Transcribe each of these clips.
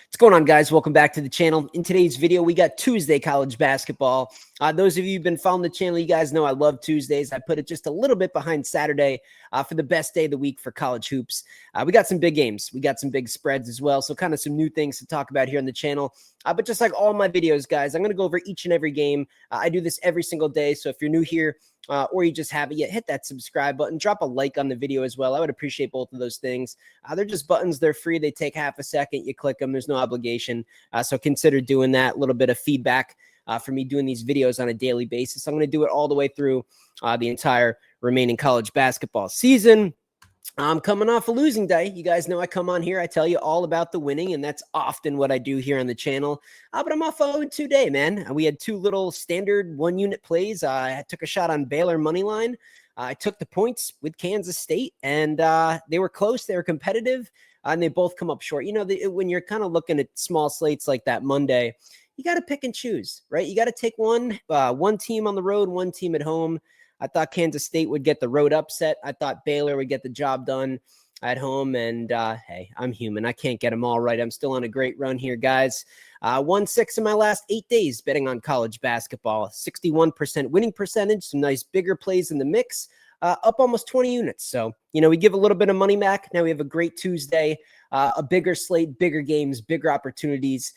What's going on, guys? Welcome back to the channel. In today's video, we got Tuesday college basketball. Those of you who've been following the channel, you guys know I love Tuesdays. I put it just a little bit behind Saturday for the best day of the week for college hoops. We got some big games. We got some big spreads as well. So kind of some new things to talk about here on the channel. But just like all my videos, guys, I'm going to go over each and every game. I do this every single day. So if you're new here, or you just haven't yet, hit that subscribe button, drop a like on the video as well. I would appreciate both of those things. They're just buttons. They're free. They take half a second. You click them. There's no obligation. So consider doing that. A little bit of feedback for me doing these videos on a daily basis. I'm going to do it all the way through the entire remaining college basketball season. I'm coming off a losing day. You guys know I come on here, I tell you all about the winning, and that's often what I do here on the channel. But I'm off 0-2 day, man. We had two little standard one-unit plays. I took a shot on Baylor money line. I took the points with Kansas State, and they were close. They were competitive, and they both come up short. You know, when you're kind of looking at small slates like that Monday, you got to pick and choose, right? You got to take one team on the road, one team at home. I thought Kansas State would get the road upset. I thought Baylor would get the job done at home. And hey, I'm human. I can't get them all right. I'm still on a great run here, guys. Won 6 in my last 8 days betting on college basketball. 61% winning percentage. Some nice bigger plays in the mix. Up almost 20 units. So, you know, we give a little bit of money back. Now we have a great Tuesday, a bigger slate, bigger games, bigger opportunities.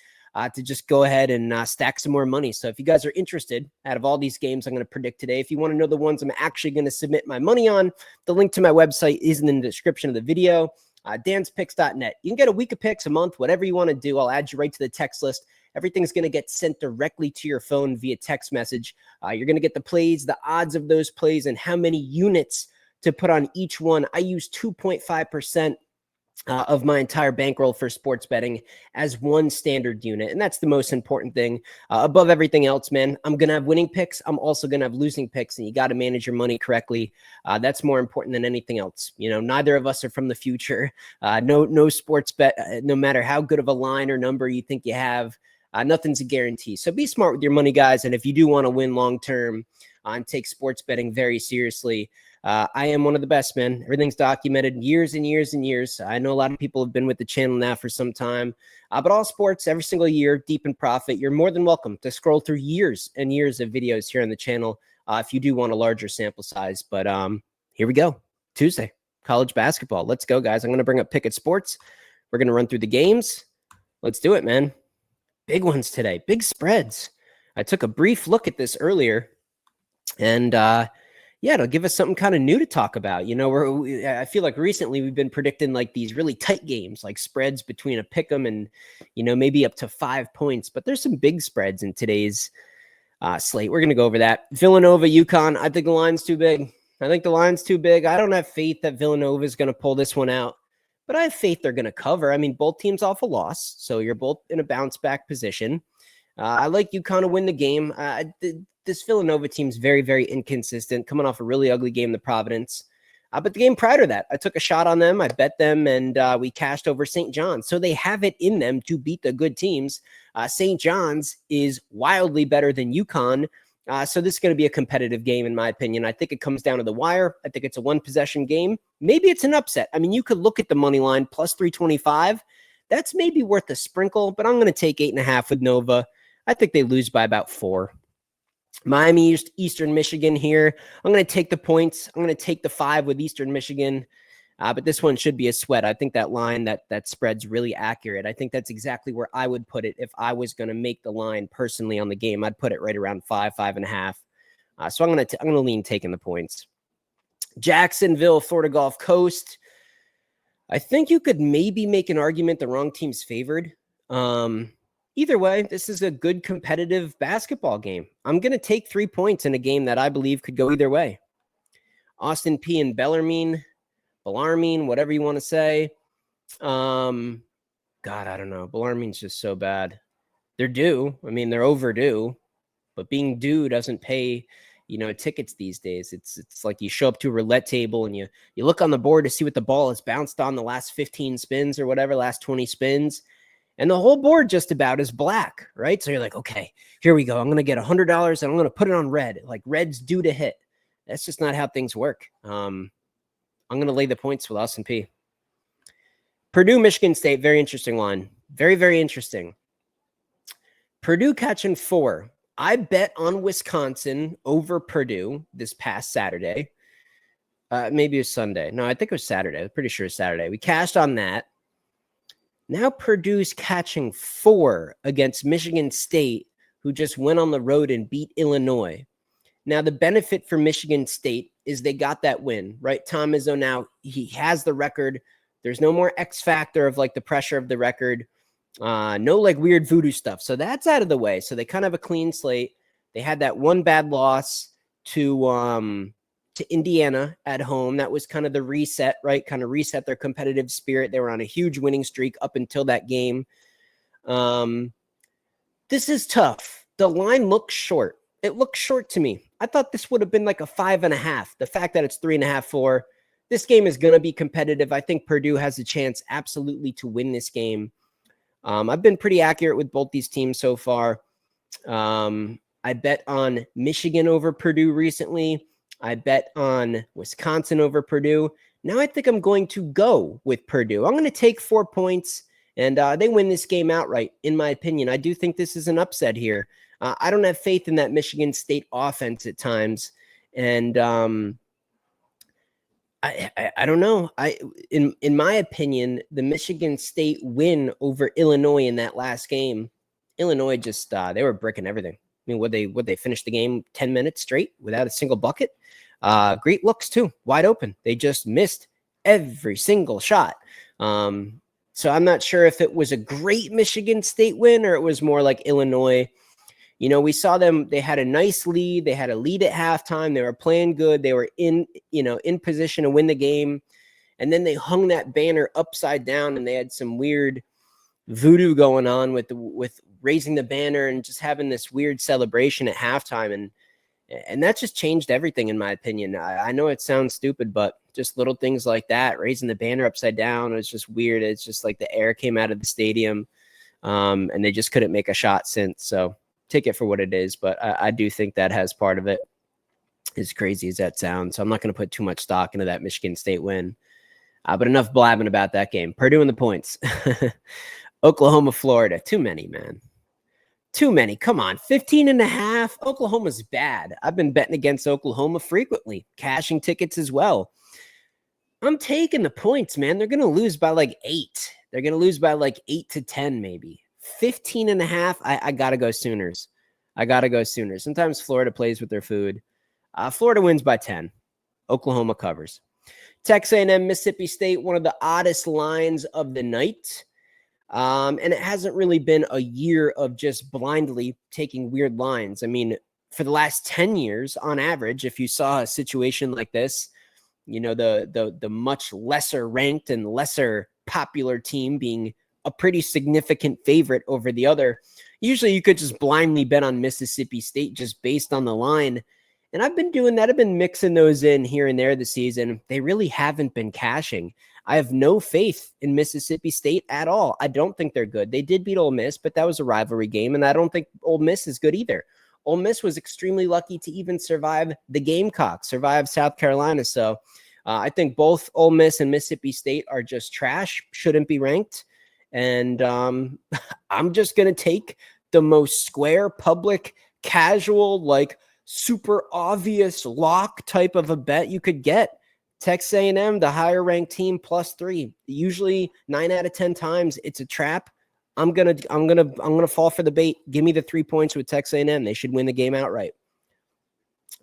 To just go ahead and stack some more money. So if you guys are interested, out of all these games I'm going to predict today, if you want to know the ones I'm actually going to submit my money on, the link to my website is in the description of the video, danspicks.net. You can get a week of picks, a month, whatever you want to do. I'll add you right to the text list. Everything's going to get sent directly to your phone via text message. You're going to get the plays, the odds of those plays, and how many units to put on each one. I use 2.5% of my entire bankroll for sports betting as one standard unit. And that's the most important thing. Above everything else, man, I'm going to have winning picks. I'm also going to have losing picks, and you got to manage your money correctly. That's more important than anything else. You know, neither of us are from the future. No sports bet, no matter how good of a line or number you think you have, nothing's a guarantee. So be smart with your money, guys. And if you do want to win long-term and take sports betting very seriously, I am one of the best, man. Everything's documented years and years and years. I know a lot of people have been with the channel now for some time, but all sports every single year, deep in profit. You're more than welcome to scroll through years and years of videos here on the channel if you do want a larger sample size. But here we go. Tuesday, college basketball. Let's go, guys. I'm going to bring up Pickett Sports. We're going to run through the games. Let's do it, man. Big ones today. Big spreads. I took a brief look at this earlier, and yeah, it'll give us something kind of new to talk about. You know, I feel like recently we've been predicting like these really tight games, like spreads between a pick'em and, you know, maybe up to 5 points. But there's some big spreads in today's slate. We're going to go over that. Villanova, UConn. I think the line's too big. I don't have faith that Villanova is going to pull this one out, but I have faith they're going to cover. I mean, both teams off a loss, so you're both in a bounce back position. I like UConn to win the game. This Villanova team's very, very inconsistent, coming off a really ugly game to Providence. But the game prior to that, I took a shot on them. I bet them, and we cashed over St. John's. So they have it in them to beat the good teams. St. John's is wildly better than UConn. So this is going to be a competitive game, in my opinion. I think it comes down to the wire. I think it's a one-possession game. Maybe it's an upset. I mean, you could look at the money line, plus 325. That's maybe worth a sprinkle, but I'm going to take 8.5 with Nova. I think they lose by about 4. Miami, Eastern Michigan here. I'm going to take the points. I'm going to take the 5 with Eastern Michigan. But this one should be a sweat. I think that line, that spread's really accurate. I think that's exactly where I would put it if I was going to make the line personally on the game. I'd put it right around 5, 5.5. So I'm going to lean taking the points. Jacksonville, Florida Gulf Coast. I think you could maybe make an argument the wrong team's favored. Either way, this is a good competitive basketball game. I'm going to take 3 points in a game that I believe could go either way. Austin P and Bellarmine, whatever you want to say. God, I don't know. Bellarmine's just so bad. They're due. I mean, they're overdue. But being due doesn't pay, you know, tickets these days. It's like you show up to a roulette table and you look on the board to see what the ball has bounced on the last 15 spins or whatever, last 20 spins. And the whole board just about is black, right? So you're like, okay, here we go. I'm going to get $100 and I'm going to put it on red. Like red's due to hit. That's just not how things work. I'm going to lay the points with Austin P. Purdue, Michigan State, very interesting line. Very, very interesting. Purdue catching 4. I bet on Wisconsin over Purdue this past Saturday. Maybe it was Sunday. No, I think it was Saturday. I'm pretty sure it's Saturday. We cashed on that. Now Purdue's catching 4 against Michigan State, who just went on the road and beat Illinois. Now, the benefit for Michigan State is they got that win, right? Tom Izzo now, he has the record. There's no more X factor of like the pressure of the record. No like weird voodoo stuff. So that's out of the way. So they kind of have a clean slate. They had that one bad loss to Indiana at home. That was kind of the reset, right? Kind of reset their competitive spirit. They were on a huge winning streak up until that game. This is tough. The line looks short. It looks short to me. I thought this would have been like a 5.5. The fact that it's 3.5, 4. This game is going to be competitive. I think Purdue has a chance absolutely to win this game. I've been pretty accurate with both these teams so far. I bet on Michigan over Purdue recently. I bet on Wisconsin over Purdue. Now I think I'm going to go with Purdue. I'm going to take 4 points, and they win this game outright, in my opinion. I do think this is an upset here. I don't have faith in that Michigan State offense at times. And I don't know. In my opinion, the Michigan State win over Illinois in that last game, Illinois just they were bricking everything. I mean, would they finish the game 10 minutes straight without a single bucket? Great looks too, wide open. They just missed every single shot. So I'm not sure if it was a great Michigan State win or it was more like Illinois. You know, we saw them, they had a nice lead. They had a lead at halftime. They were playing good. They were in position to win the game. And then they hung that banner upside down and they had some weird voodoo going on with raising the banner and just having this weird celebration at halftime. And that just changed everything, in my opinion. I know it sounds stupid, but just little things like that, raising the banner upside down, it's just weird. It's just like the air came out of the stadium and they just couldn't make a shot since. So take it for what it is, but I do think that has part of it, as crazy as that sounds. So I'm not going to put too much stock into that Michigan State win. But enough blabbing about that game. Purdue and the points. Oklahoma, Florida. Too many, man. Too many. Come on. 15.5. Oklahoma's bad. I've been betting against Oklahoma frequently, cashing tickets as well. I'm taking the points, man. They're going to lose by like 8. They're going to lose by like 8 to 10, maybe. 15.5. I got to go Sooners. Sometimes Florida plays with their food. Florida wins by 10. Oklahoma covers. Texas A&M, Mississippi State, one of the oddest lines of the night. And it hasn't really been a year of just blindly taking weird lines. I mean, for the last 10 years, on average, if you saw a situation like this, you know, the much lesser ranked and lesser popular team being a pretty significant favorite over the other, usually you could just blindly bet on Mississippi State just based on the line. And I've been doing that. I've been mixing those in here and there this season. They really haven't been cashing. I have no faith in Mississippi State at all. I don't think they're good. They did beat Ole Miss, but that was a rivalry game, and I don't think Ole Miss is good either. Ole Miss was extremely lucky to even survive the Gamecocks, survive South Carolina. So I think both Ole Miss and Mississippi State are just trash, shouldn't be ranked. And I'm just going to take the most square, public, casual, like super obvious lock type of a bet you could get. Texas A&M, the higher ranked team, +3. Usually 9 out of 10 times it's a trap. I'm gonna fall for the bait. Give me the 3 points with Texas A&M. They should win the game outright.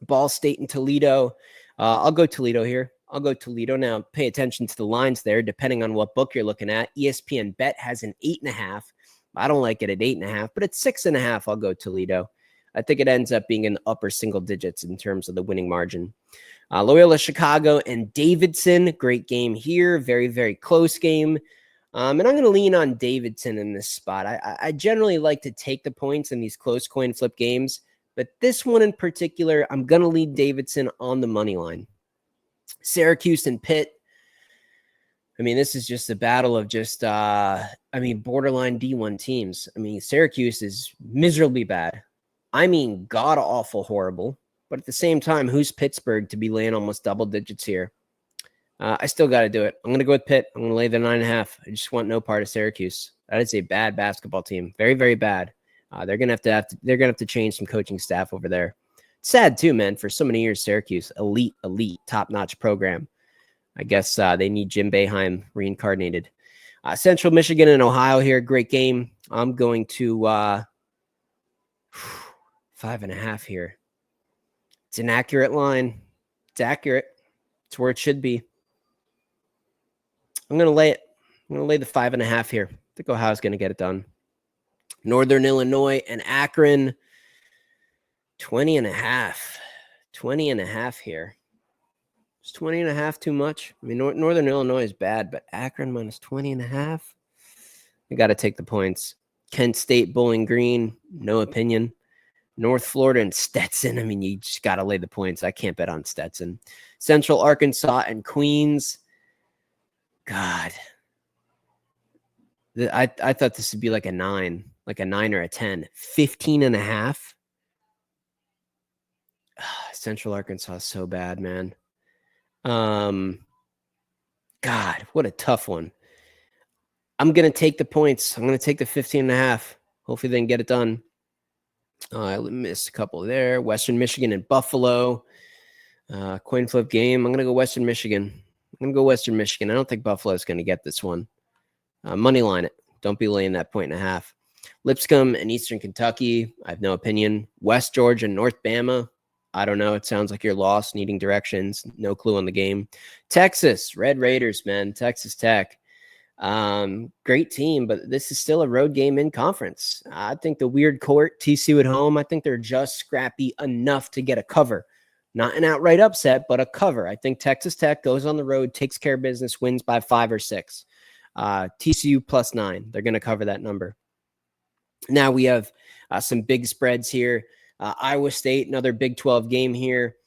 Ball State and Toledo. I'll go Toledo here. I'll go Toledo. Now, pay attention to the lines there, depending on what book you're looking at. ESPN Bet has an 8.5. I don't like it at 8.5, but at 6.5, I'll go Toledo. I think it ends up being in the upper single digits in terms of the winning margin. Loyola Chicago and Davidson. Great game here. Very, very close game. And I'm going to lean on Davidson in this spot. I generally like to take the points in these close coin flip games, but this one in particular, I'm going to lead Davidson on the money line. Syracuse and Pitt. I mean, this is just a battle of just, borderline D1 teams. I mean, Syracuse is miserably bad. I mean, god-awful horrible. But at the same time, who's Pittsburgh to be laying almost double digits here? I still got to do it. I'm going to go with Pitt. I'm going to lay the 9.5. I just want no part of Syracuse. That is a bad basketball team. Very, very bad. They're gonna have to change some coaching staff over there. Sad too, man. For so many years, Syracuse, elite, top-notch program. I guess they need Jim Boeheim reincarnated. Central Michigan and Ohio here. Great game. I'm going to 5.5 here. It's an accurate line. It's accurate. It's where it should be. I'm going to lay it. I'm going to lay the 5.5 here. I think Ohio's going to get it done. Northern Illinois and Akron, 20.5. 20.5 here. Is 20.5 too much? I mean, Northern Illinois is bad, but Akron minus 20.5. I got to take the points. Kent State, Bowling Green, no opinion. North Florida and Stetson. I mean, you just got to lay the points. I can't bet on Stetson. Central Arkansas and Queens. God. I thought this would be like a 9 or a 10. 15.5. Central Arkansas is so bad, man. God, what a tough one. I'm going to take the points. I'm going to take the 15.5. Hopefully they can get it done. I missed a couple there. Western Michigan and Buffalo. Coin flip game. I'm going to go Western Michigan. I don't think Buffalo is going to get this one. Money line it. Don't be laying that 1.5. Lipscomb and Eastern Kentucky. I have no opinion. West Georgia and North Bama. I don't know. It sounds like you're lost, needing directions. No clue on the game. Texas, Red Raiders, man. Texas Tech. Great team, but this is still a road game in conference. I think the weird court, TCU at home, I think they're just scrappy enough to get a cover. Not an outright upset, but a cover. I think Texas Tech goes on the road, takes care of business, wins by 5 or 6. TCU +9. They're going to cover that number. Now we have some big spreads here. Iowa State, another Big 12 game here.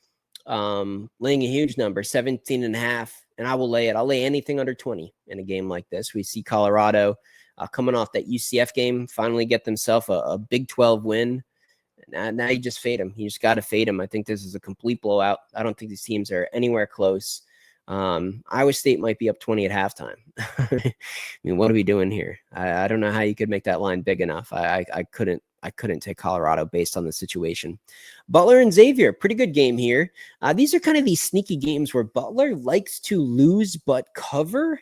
Laying a huge number, 17.5. And I will lay it. I'll lay anything under 20 in a game like this. We see Colorado coming off that UCF game, finally get themselves a Big 12 win. Now you just fade them. You just got to fade them. I think this is a complete blowout. I don't think these teams are anywhere close. Iowa State might be up 20 at halftime. I mean, what are we doing here? I don't know how you could make that line big enough. I couldn't take Colorado based on the situation. Butler and Xavier, pretty good game here. These are kind of these sneaky games where Butler likes to lose but cover.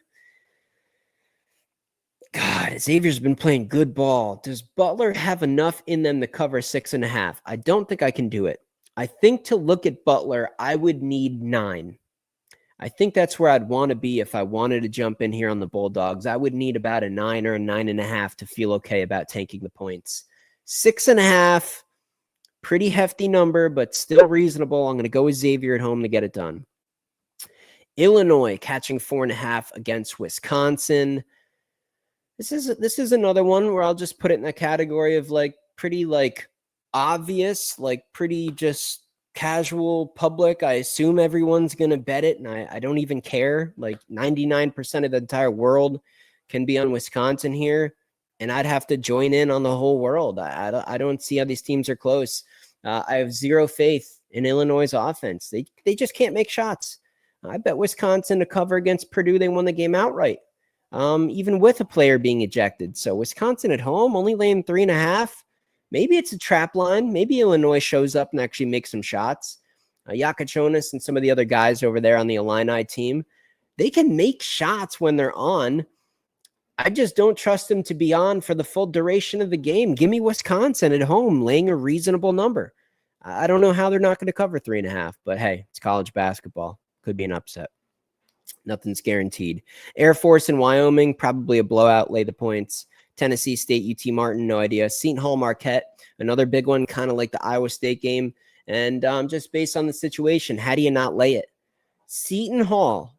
God, Xavier's been playing good ball. Does Butler have enough in them to cover 6.5? I don't think I can do it. I think to look at Butler, I would need 9. I think that's where I'd want to be if I wanted to jump in here on the Bulldogs. I would need about a 9 or a 9.5 to feel okay about taking the points. 6.5, pretty hefty number, but still reasonable. I'm going to go with Xavier at home to get it done. Illinois catching 4.5 against Wisconsin. This is another one where I'll just put it in the category of pretty obvious, pretty just casual public. I assume everyone's going to bet it, and I don't even care. 99% of the entire world can be on Wisconsin here, and I'd have to join in on the whole world. I don't see how these teams are close. I have zero faith in Illinois' offense. They just can't make shots. I bet Wisconsin to cover against Purdue. They won the game outright, even with a player being ejected. So Wisconsin at home, only laying 3.5. Maybe it's a trap line. Maybe Illinois shows up and actually makes some shots. Yakachonis and some of the other guys over there on the Illini team, they can make shots when they're on. I just don't trust them to be on for the full duration of the game. Give me Wisconsin at home, laying a reasonable number. I don't know how they're not going to cover 3.5, but hey, it's college basketball. Could be an upset. Nothing's guaranteed. Air Force and Wyoming, probably a blowout. Lay the points. Tennessee State, UT Martin, no idea. Seton Hall, Marquette, another big one, kind of like the Iowa State game. And just based on the situation, how do you not lay it? Seton Hall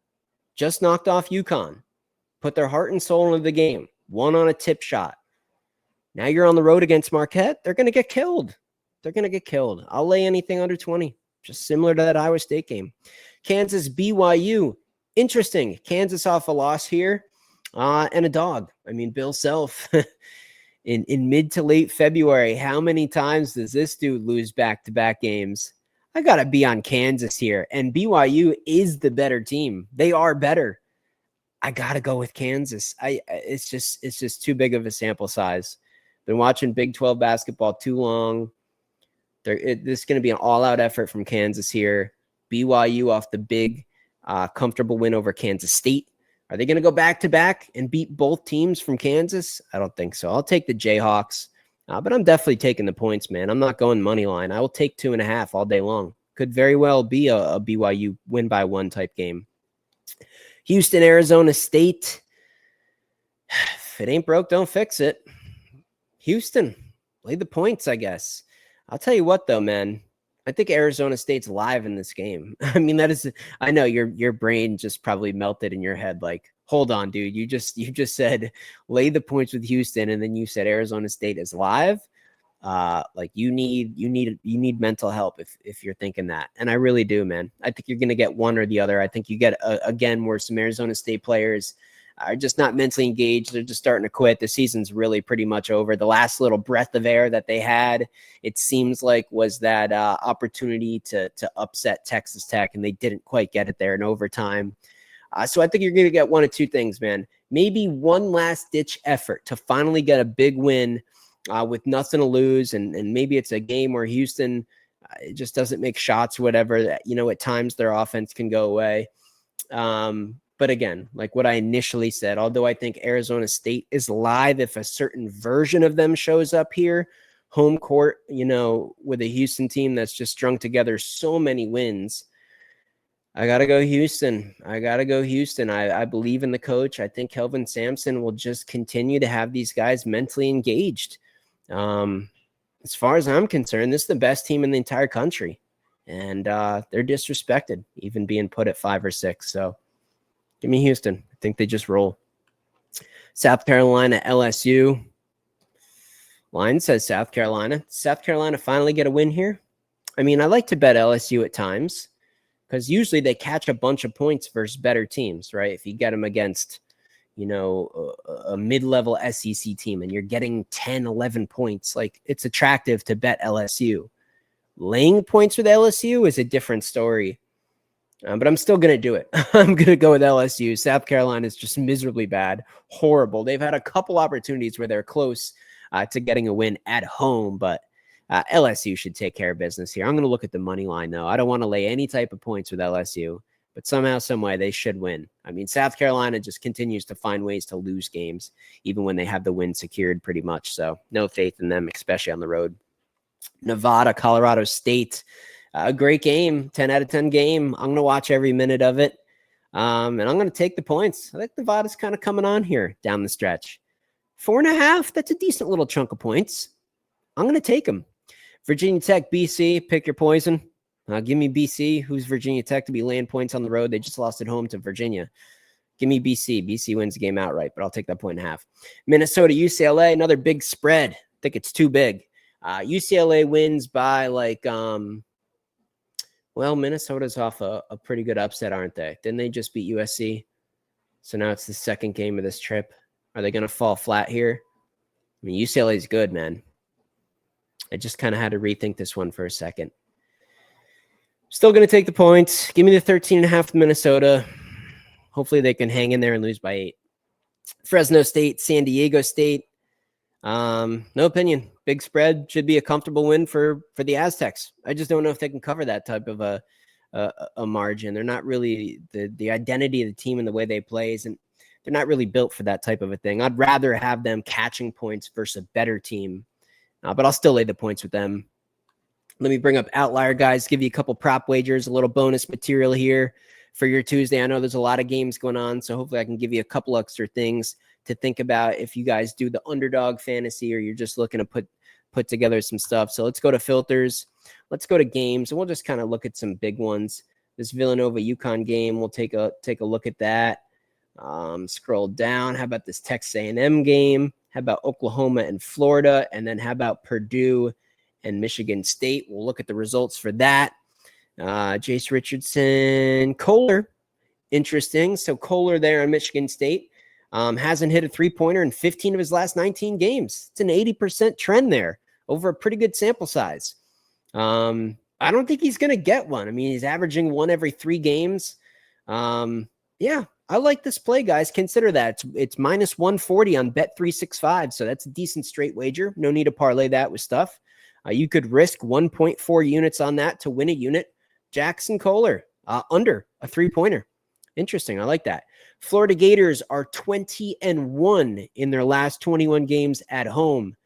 just knocked off UConn, put their heart and soul into the game, won on a tip shot. Now you're on the road against Marquette. They're going to get killed. I'll lay anything under 20, just similar to that Iowa State game. Kansas, BYU, interesting. Kansas off a loss here. And a dog. I mean, Bill Self in mid to late February, how many times does this dude lose back-to-back games? I got to be on Kansas here. And BYU is the better team. They are better. I got to go with Kansas. It's just too big of a sample size. Been watching Big 12 basketball too long. This is going to be an all-out effort from Kansas here. BYU off the big, comfortable win over Kansas State. Are they going to go back-to-back and beat both teams from Kansas? I don't think so. I'll take the Jayhawks, but I'm definitely taking the points, man. I'm not going money line. I will take 2.5 all day long. Could very well be a BYU win-by-one type game. Houston, Arizona State. If it ain't broke, don't fix it. Houston, lay the points, I guess. I'll tell you what, though, man. I think Arizona State's live in this game. I mean, I know your brain just probably melted in your head. Like, hold on, dude. You just said lay the points with Houston, and then you said Arizona State is live. Like you need mental help if you're thinking that. And I really do, man. I think you're going to get one or the other. I think you get again, where some Arizona State players are just not mentally engaged. They're just starting to quit. The season's really pretty much over. The last little breath of air that they had, it seems like, was that opportunity to upset Texas Tech, and they didn't quite get it there in overtime. So I think you're going to get one of two things, man. Maybe one last ditch effort to finally get a big win with nothing to lose. And maybe it's a game where Houston it just doesn't make shots or whatever. That, at times their offense can go away. But again, like what I initially said, although I think Arizona State is live if a certain version of them shows up here, home court, with a Houston team that's just strung together so many wins, I got to go Houston. I believe in the coach. I think Kelvin Sampson will just continue to have these guys mentally engaged. As far as I'm concerned, this is the best team in the entire country. And they're disrespected, even being put at 5 or 6. So give me Houston. I think they just roll. South Carolina, LSU. Line says South Carolina. South Carolina finally get a win here? I mean, I like to bet LSU at times because usually they catch a bunch of points versus better teams, right? If you get them against, a mid-level SEC team and you're getting 10, 11 points, like it's attractive to bet LSU. Laying points with LSU is a different story. But I'm still going to do it. I'm going to go with LSU. South Carolina is just miserably bad. Horrible. They've had a couple opportunities where they're close to getting a win at home, but LSU should take care of business here. I'm going to look at the money line, though. I don't want to lay any type of points with LSU, but somehow, some way, they should win. I mean, South Carolina just continues to find ways to lose games, even when they have the win secured pretty much. So no faith in them, especially on the road. Nevada, Colorado State. A great game, 10 out of 10 game. I'm going to watch every minute of it. And I'm going to take the points. I think Nevada's kind of coming on here down the stretch. 4.5, that's a decent little chunk of points. I'm going to take them. Virginia Tech, BC, pick your poison. Give me BC. Who's Virginia Tech to be laying points on the road? They just lost at home to Virginia. Give me BC. BC wins the game outright, but I'll take that 1.5. Minnesota, UCLA, another big spread. I think it's too big. UCLA wins by Minnesota's off a pretty good upset, aren't they? Didn't they just beat USC? So now it's the second game of this trip. Are they going to fall flat here? I mean, UCLA's good, man. I just kind of had to rethink this one for a second. Still going to take the points. Give me the 13.5 Minnesota. Hopefully they can hang in there and lose by 8. Fresno State, San Diego State. No opinion. Big spread. Should be a comfortable win for the Aztecs. I just don't know if they can cover that type of a margin. They're not really the identity of the team and the way they play isn't. They're not really built for that type of a thing. I'd rather have them catching points versus a better team, but I'll still lay the points with them. Let me bring up Outlier, guys. Give you a couple prop wagers, a little bonus material here for your Tuesday. I know there's a lot of games going on, so hopefully I can give you a couple extra things to think about if you guys do the underdog fantasy or you're just looking to put together some stuff. So let's go to filters. Let's go to games, and we'll just kind of look at some big ones. This Villanova-UConn game, we'll take a look at that. Scroll down. How about this Texas A&M game? How about Oklahoma and Florida? And then how about Purdue and Michigan State? We'll look at the results for that. Jace Richardson, Kohler. Interesting. So Kohler there in Michigan State hasn't hit a three-pointer in 15 of his last 19 games. It's an 80% trend there over a pretty good sample size. I don't think he's going to get one. I mean, he's averaging one every 3 games. Yeah, I like this play, guys. Consider that. It's minus 140 on Bet365, so that's a decent straight wager. No need to parlay that with stuff. You could risk 1.4 units on that to win a unit. Jackson Kohler, under a three-pointer. Interesting. I like that. Florida Gators are 20-1 in their last 21 games at home.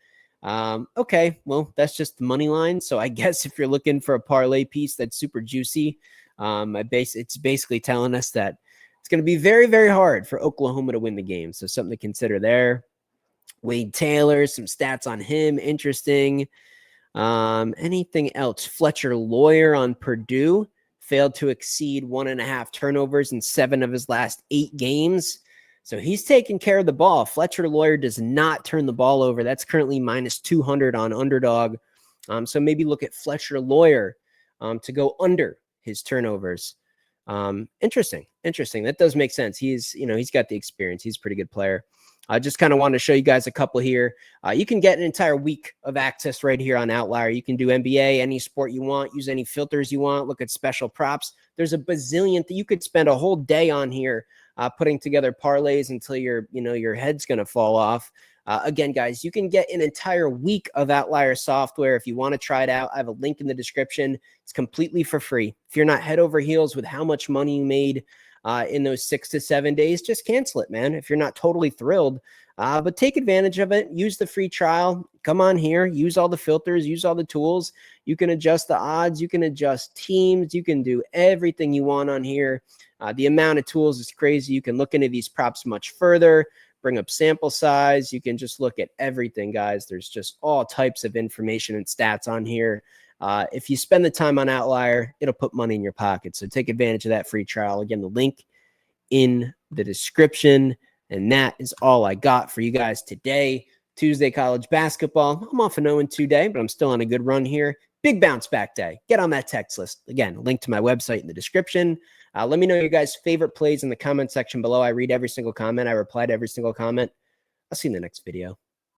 Okay, well, that's just the money line. So I guess if you're looking for a parlay piece that's super juicy, it's basically telling us that it's going to be very, very hard for Oklahoma to win the game. So something to consider there. Wade Taylor, some stats on him. Interesting. Anything else? Fletcher Lawyer on Purdue failed to exceed 1.5 turnovers in 7 of his last 8 games. So he's taking care of the ball. Fletcher Lawyer does not turn the ball over. That's currently minus 200 on Underdog. So maybe look at Fletcher Lawyer to go under his turnovers. Interesting. That does make sense. He's got the experience. He's a pretty good player. I just kind of want to show you guys a couple here. You can get an entire week of access right here on Outlier. You can do NBA, any sport you want, use any filters you want, look at special props. There's a bazillion that you could spend a whole day on here putting together parlays until your head's going to fall off. Again, guys, you can get an entire week of Outlier software. If you want to try it out, I have a link in the description. It's completely for free. If you're not head over heels with how much money you made in those 6 to 7 days, just cancel it, man. If you're not totally thrilled, but take advantage of it. Use the free trial. Come on here. Use all the filters. Use all the tools. You can adjust the odds. You can adjust teams. You can do everything you want on here. The amount of tools is crazy. You can look into these props much further, bring up sample size. You can just look at everything, guys. There's just all types of information and stats on here. If you spend the time on Outlier, it'll put money in your pocket. So take advantage of that free trial. Again, the link in the description. And that is all I got for you guys today. Tuesday college basketball. I'm off an 0-2 day, but I'm still on a good run here. Big bounce back day. Get on that text list. Again, link to my website in the description. Let me know your guys' favorite plays in the comment section below. I read every single comment. I reply to every single comment. I'll see you in the next video.